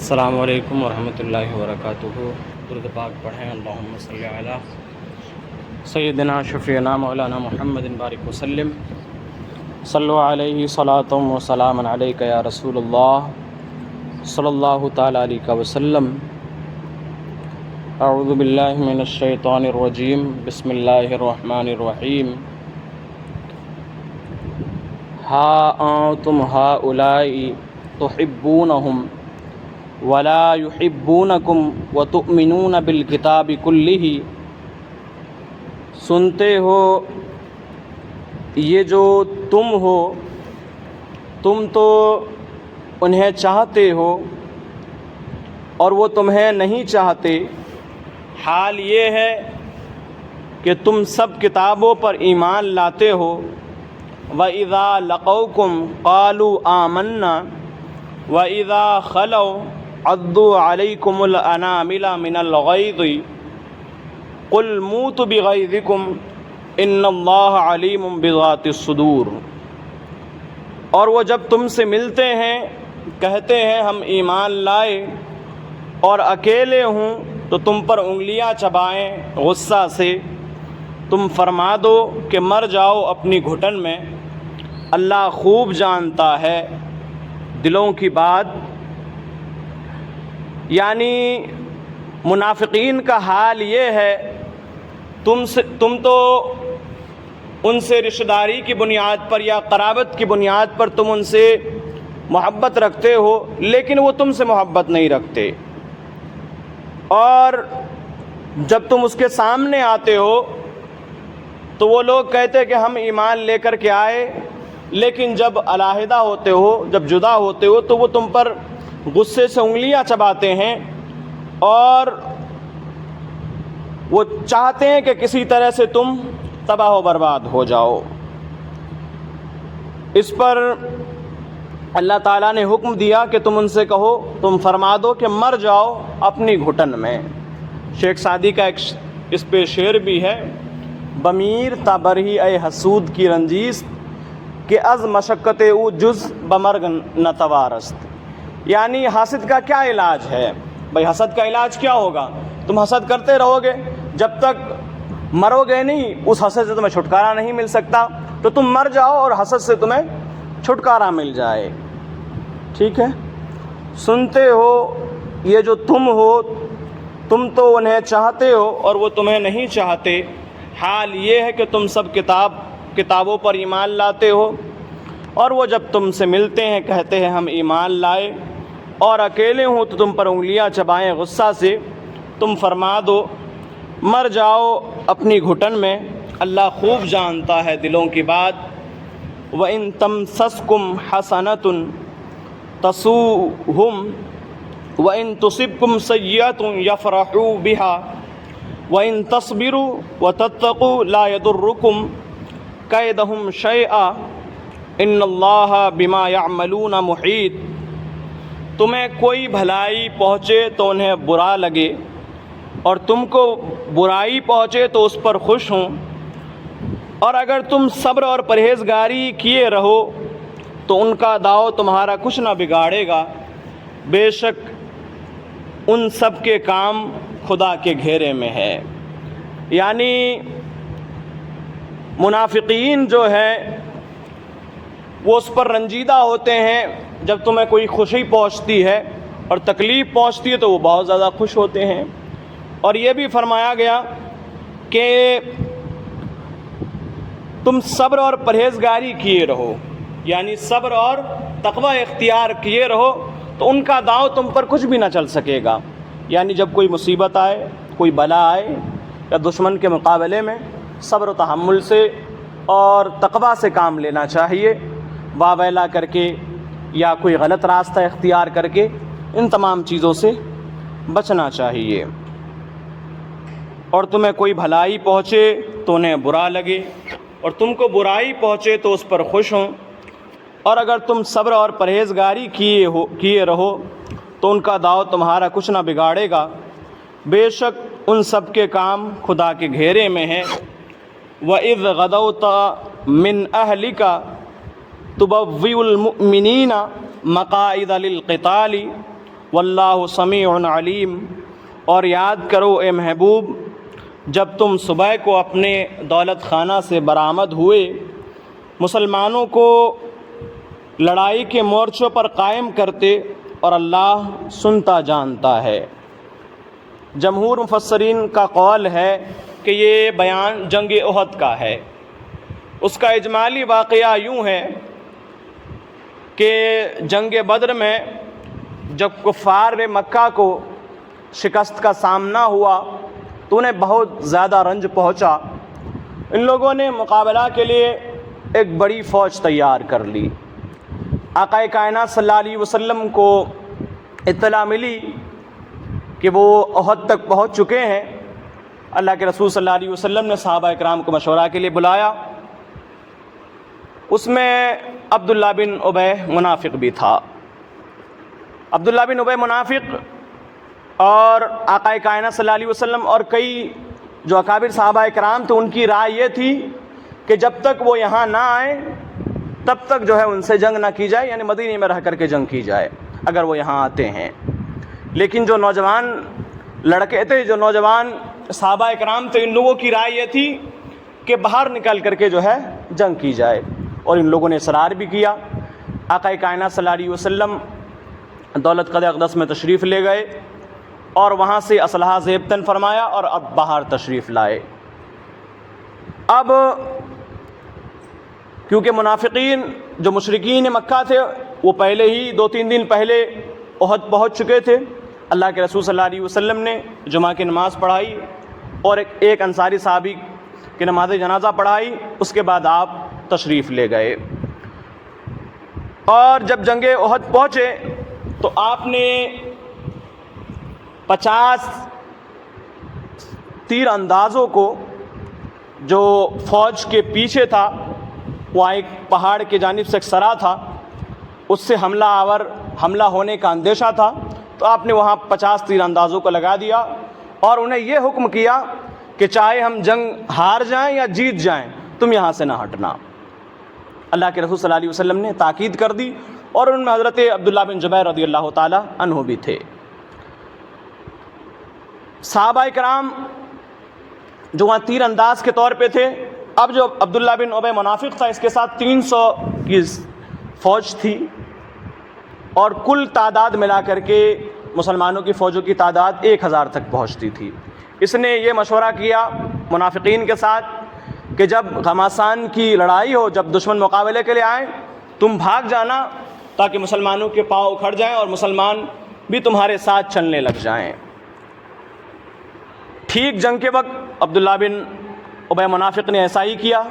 السلام علیکم ورحمۃ اللہ وبرکاتہ۔ درود پاک پڑھیں، اللہم صلی علی سیدنا شفیعنا مولانا محمد بارک وسلم۔ صلو علیہ صلاۃ و سلام علیک یا رسول اللہ صلی اللہ تعالی علیہ وسلم۔ اعوذ باللہ من الشیطان الرجیم، بسم اللہ الرحمن الرحیم۔ ہا انتم ہؤلاء تحبونہم ولا یحبونکم وتؤمنون بالکتاب کلہ۔ سنتے ہو یہ جو تم ہو، تم تو انہیں چاہتے ہو اور وہ تمہیں نہیں چاہتے۔ حال یہ ہے کہ تم سب کتابوں پر ایمان لاتے ہو۔ وَإِذَا لَقَوْكُمْ قَالُوا آمَنَّا وَإِذَا خَلَوْا عَضُّوا عَلَيْكُمُ الْأَنَامِلَ مِنَ الْغَيْظِ قُلْ مُوتُوا بِغَيْظِكُمْ إِنَّ اللَّهَ عَلِيمٌ بِذَاتِ الصُّدُورِ۔ اور وہ جب تم سے ملتے ہیں کہتے ہیں ہم ایمان لائے، اور اکیلے ہوں تو تم پر انگلیاں چبائیں غصہ سے۔ تم فرما دو کہ مر جاؤ اپنی گھٹن میں، اللہ خوب جانتا ہے دلوں کی بات۔ یعنی منافقین کا حال یہ ہے، تم تو ان سے رشتہ داری کی بنیاد پر یا قرابت کی بنیاد پر تم ان سے محبت رکھتے ہو، لیکن وہ تم سے محبت نہیں رکھتے۔ اور جب تم اس کے سامنے آتے ہو تو وہ لوگ کہتے کہ ہم ایمان لے کر کے آئے، لیکن جب علیحدہ ہوتے ہو، جب جدا ہوتے ہو تو وہ تم پر غصے سے انگلیاں چباتے ہیں، اور وہ چاہتے ہیں کہ کسی طرح سے تم تباہ و برباد ہو جاؤ۔ اس پر اللہ تعالیٰ نے حکم دیا کہ تم ان سے کہو، تم فرما دو کہ مر جاؤ اپنی گھٹن میں۔ شیخ سعدی کا ایک اس پہ شعر بھی ہے، بمیر تا برہی اے حسود کی رنجیست کہ از مشقت او جز بمرگ نتوارست۔ یعنی حسد کا کیا علاج ہے؟ بھائی حسد کا علاج کیا ہوگا؟ تم حسد کرتے رہو گے جب تک مرو گے نہیں، اس حسد سے تمہیں چھٹکارا نہیں مل سکتا، تو تم مر جاؤ اور حسد سے تمہیں چھٹکارا مل جائے۔ ٹھیک ہے؟ سنتے ہو یہ جو تم ہو، تم تو انہیں چاہتے ہو اور وہ تمہیں نہیں چاہتے۔ حال یہ ہے کہ تم سب کتابوں پر ایمان لاتے ہو، اور وہ جب تم سے ملتے ہیں کہتے ہیں ہم ایمان لائے، اور اکیلے ہوں تو تم پر انگلیاں چبائیں غصہ سے۔ تم فرما دو مر جاؤ اپنی گھٹن میں، اللہ خوب جانتا ہے دلوں کی بات۔ وَإِن تَمْسَسْكُمْ حَسَنَةٌ تَسُؤْهُمْ وَإِن تُصِبْكُمْ سَيِّئَةٌ يَفْرَحُوا بِهَا وَإِن تَصْبِرُوا وَتَتَّقُوا لَا يَضُرُّكُمْ كَيْدُهُمْ شَيْئًا إِنَّ اللَّهَ بِمَا يَعْمَلُونَ مُحِيطٌ۔ تمہیں کوئی بھلائی پہنچے تو انہیں برا لگے، اور تم کو برائی پہنچے تو اس پر خوش ہوں، اور اگر تم صبر اور پرہیزگاری کیے رہو تو ان کا داؤ تمہارا کچھ نہ بگاڑے گا۔ بے شک ان سب کے کام خدا کے گھیرے میں ہے۔ یعنی منافقین جو ہے وہ اس پر رنجیدہ ہوتے ہیں، جب تمہیں کوئی خوشی پہنچتی ہے اور تکلیف پہنچتی ہے تو وہ بہت زیادہ خوش ہوتے ہیں۔ اور یہ بھی فرمایا گیا کہ تم صبر اور پرہیزگاری کیے رہو، یعنی صبر اور تقوی اختیار کیے رہو تو ان کا داؤ تم پر کچھ بھی نہ چل سکے گا۔ یعنی جب کوئی مصیبت آئے، کوئی بلا آئے یا دشمن کے مقابلے میں صبر و تحمل سے اور تقوی سے کام لینا چاہیے، واویلا کر کے یا کوئی غلط راستہ اختیار کر کے ان تمام چیزوں سے بچنا چاہیے۔ اور تمہیں کوئی بھلائی پہنچے تو انہیں برا لگے، اور تم کو برائی پہنچے تو اس پر خوش ہوں، اور اگر تم صبر اور پرہیزگاری کیے رہو تو ان کا داؤ تمہارا کچھ نہ بگاڑے گا۔ بے شک ان سب کے کام خدا کے گھیرے میں ہیں۔ وَإِذْ غَدَوْتَ مِنْ أَهْلِكَ تُبَوِّئُ الْمُؤْمِنِينَ مَقَاعِدَ لِلْقِتَالِ واللہ سمیع علیم۔ اور یاد کرو اے محبوب جب تم صبح کو اپنے دولت خانہ سے برآمد ہوئے، مسلمانوں کو لڑائی کے مورچوں پر قائم کرتے، اور اللہ سنتا جانتا ہے۔ جمہور مفسرین کا قول ہے کہ یہ بیان جنگ احد کا ہے۔ اس کا اجمالی واقعہ یوں ہے کہ جنگ بدر میں جب کفار مکہ کو شکست کا سامنا ہوا تو انہیں بہت زیادہ رنج پہنچا۔ ان لوگوں نے مقابلہ کے لیے ایک بڑی فوج تیار کر لی۔ آقا کائنات صلی اللہ علیہ وسلم کو اطلاع ملی کہ وہ احد تک پہنچ چکے ہیں۔ اللہ کے رسول صلی اللہ علیہ وسلم نے صحابہ اکرام کو مشورہ کے لیے بلایا۔ اس میں عبداللہ بن ابی منافق بھی تھا۔ عبداللہ بن ابی منافق اور آقا کائنات صلی اللہ علیہ وسلم اور کئی جو اکابر صحابہ اکرام تھے، ان کی رائے یہ تھی کہ جب تک وہ یہاں نہ آئیں تب تک جو ہے ان سے جنگ نہ کی جائے، یعنی مدینے میں رہ کر کے جنگ کی جائے اگر وہ یہاں آتے ہیں۔ لیکن جو نوجوان لڑکے تھے، جو نوجوان صحابہ اکرام تھے، ان لوگوں کی رائے یہ تھی کہ باہر نکل کر کے جو ہے جنگ کی جائے، اور ان لوگوں نے اصرار بھی کیا۔ آقا کائنات صلی اللہ علیہ وسلم دولت قلعہ اقدس میں تشریف لے گئے اور وہاں سے اسلحہ زیبتن فرمایا اور اب باہر تشریف لائے۔ اب کیونکہ منافقین جو مشرکین مکہ تھے وہ پہلے ہی 2-3 دن پہلے احد پہنچ چکے تھے، اللہ کے رسول صلی اللہ علیہ وسلم نے جمعہ کی نماز پڑھائی اور ایک انصاری صحابی کی نماز جنازہ پڑھائی، اس کے بعد آپ تشریف لے گئے۔ اور جب جنگ احد پہنچے تو آپ نے 50 تیر اندازوں کو جو فوج کے پیچھے تھا، وہاں ایک پہاڑ کی جانب سے ایک سرا تھا، اس سے حملہ ہونے کا اندیشہ تھا، تو آپ نے وہاں 50 تیر اندازوں کو لگا دیا اور انہیں یہ حکم کیا کہ چاہے ہم جنگ ہار جائیں یا جیت جائیں تم یہاں سے نہ ہٹنا۔ اللہ کے رسول صلی اللہ علیہ وسلم نے تاکید کر دی، اور ان میں حضرت عبداللہ بن جبیر رضی اللہ تعالی عنہ بھی تھے۔ صحابہ کرام جو وہاں تیر انداز کے طور پہ تھے، اب جو عبداللہ بن ابی منافق تھا اس کے ساتھ 300 کی فوج تھی، اور کل تعداد ملا کر کے مسلمانوں کی فوجوں کی تعداد 1000 تک پہنچتی تھی۔ اس نے یہ مشورہ کیا منافقین کے ساتھ کہ جب غماسان کی لڑائی ہو، جب دشمن مقابلے کے لیے آئیں، تم بھاگ جانا تاکہ مسلمانوں کے پاؤں اکھڑ جائیں اور مسلمان بھی تمہارے ساتھ چلنے لگ جائیں۔ ٹھیک جنگ کے وقت عبداللہ بن ابی منافق نے ایسا ہی کیا،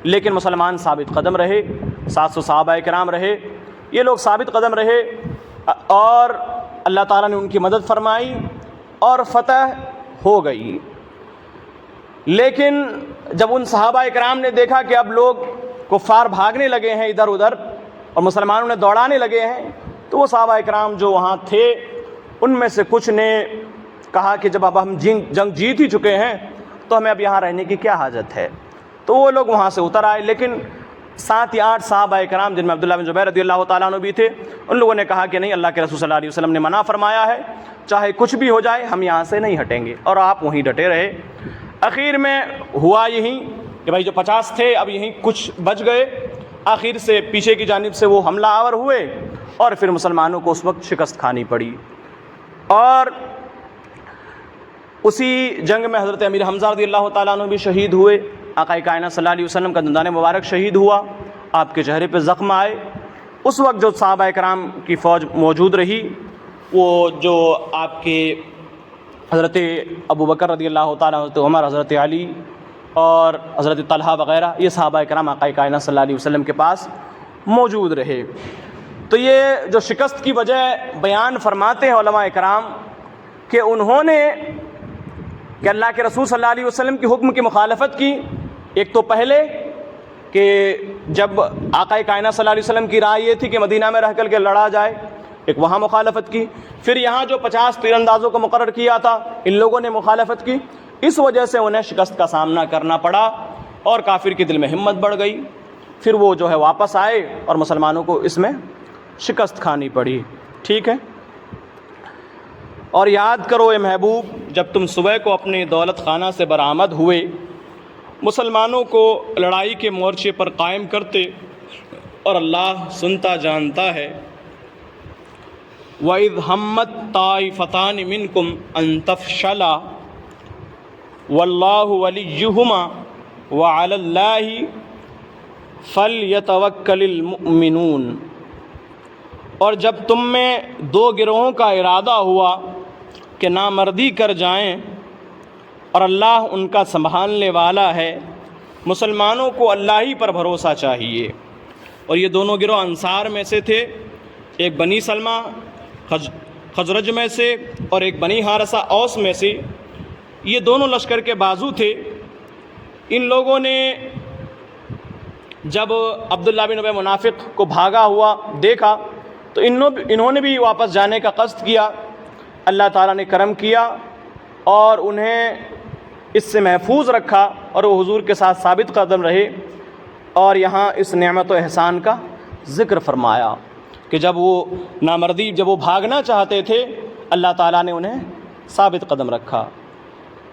لیکن مسلمان ثابت قدم رہے، 700 صحابہ کرام رہے، یہ لوگ ثابت قدم رہے، اور اللہ تعالیٰ نے ان کی مدد فرمائی اور فتح ہو گئی۔ لیکن جب ان صحابہ کرام نے دیکھا کہ اب لوگ کفار بھاگنے لگے ہیں ادھر ادھر اور مسلمانوں نے دوڑانے لگے ہیں، تو وہ صحابہ کرام جو وہاں تھے ان میں سے کچھ نے کہا کہ جب اب ہم جنگ جیت ہی چکے ہیں تو ہمیں اب یہاں رہنے کی کیا حاجت ہے، تو وہ لوگ وہاں سے اتر آئے۔ لیکن 7 یا 8 صحابہ کرام جن میں عبداللہ بن جبیر رضی اللہ تعالیٰ عنہ بھی تھے، ان لوگوں نے کہا کہ نہیں، اللہ کے رسول صلی اللہ علیہ وسلم نے منع فرمایا ہے، چاہے کچھ بھی ہو جائے ہم یہاں سے نہیں ہٹیں گے، اور آپ وہیں ڈٹے رہے۔ آخر میں ہوا یہی کہ بھائی جو 50 تھے اب یہیں کچھ بچ گئے، آخر سے پیچھے کی جانب سے وہ حملہ آور ہوئے اور پھر مسلمانوں کو اس وقت شکست کھانی پڑی۔ اور اسی جنگ میں حضرت امیر حمزہ رضی اللہ تعالیٰ عنہ بھی شہید ہوئے، آقا کائنات صلی اللہ علیہ وسلم کا دندان مبارک شہید ہوا، آپ کے چہرے پہ زخم آئے۔ اس وقت جو صحابہ کرام کی فوج موجود رہی، وہ جو آپ کے حضرت ابو بکر رضی اللہ تعالیٰ، حضرت عمر، حضرت علی اور حضرت طلحہ وغیرہ، یہ صحابہ کرام آقا کائنات صلی اللہ علیہ وسلم کے پاس موجود رہے۔ تو یہ جو شکست کی وجہ بیان فرماتے ہیں علماء کرام کہ انہوں نے کہ اللہ کے رسول صلی اللہ علیہ وسلم کی حکم کی مخالفت کی۔ ایک تو پہلے کہ جب آقا کائنات صلی اللہ علیہ وسلم کی رائے یہ تھی کہ مدینہ میں رہ کر کے لڑا جائے، ایک وہاں مخالفت کی، پھر یہاں جو 50 تیر اندازوں کو مقرر کیا تھا ان لوگوں نے مخالفت کی، اس وجہ سے انہیں شکست کا سامنا کرنا پڑا اور کافر کے دل میں ہمت بڑھ گئی، پھر وہ جو ہے واپس آئے اور مسلمانوں کو اس میں شکست کھانی پڑی۔ ٹھیک ہے، اور یاد کرو اے محبوب جب تم صبح کو اپنے دولت خانہ سے برآمد ہوئے، مسلمانوں کو لڑائی کے مورچے پر قائم کرتے، اور اللہ سنتا جانتا ہے۔ وَإِذْ هَمَّتْ طَائِفَتَانِ مِنْكُمْ أَن تَفْشَلَا وَاللَّهُ وَلِيُّهُمَا وَعَلَى اللَّهِ فَلْيَتَوَكَّلِ الْمُؤْمِنُونَ، اور جب تم میں دو گروہوں کا ارادہ ہوا کہ نامردی کر جائیں اور اللہ ان کا سنبھالنے والا ہے، مسلمانوں کو اللہ ہی پر بھروسہ چاہیے۔ اور یہ دونوں گروہ انصار میں سے تھے، ایک بنی سلمہ خزرج میں سے اور ایک بنی حارثہ اوس میں سے۔ یہ دونوں لشکر کے بازو تھے۔ ان لوگوں نے جب عبداللہ بن ابی منافق کو بھاگا ہوا دیکھا تو انہوں نے بھی واپس جانے کا قصد کیا۔ اللہ تعالیٰ نے کرم کیا اور انہیں اس سے محفوظ رکھا اور وہ حضور کے ساتھ ثابت قدم رہے۔ اور یہاں اس نعمت و احسان کا ذکر فرمایا کہ جب وہ بھاگنا چاہتے تھے اللہ تعالیٰ نے انہیں ثابت قدم رکھا۔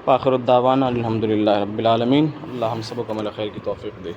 وآخر الدعوانا الحمدللہ رب العالمین۔ اللہ ہم سب کو عمل خیر کی توفیق دے۔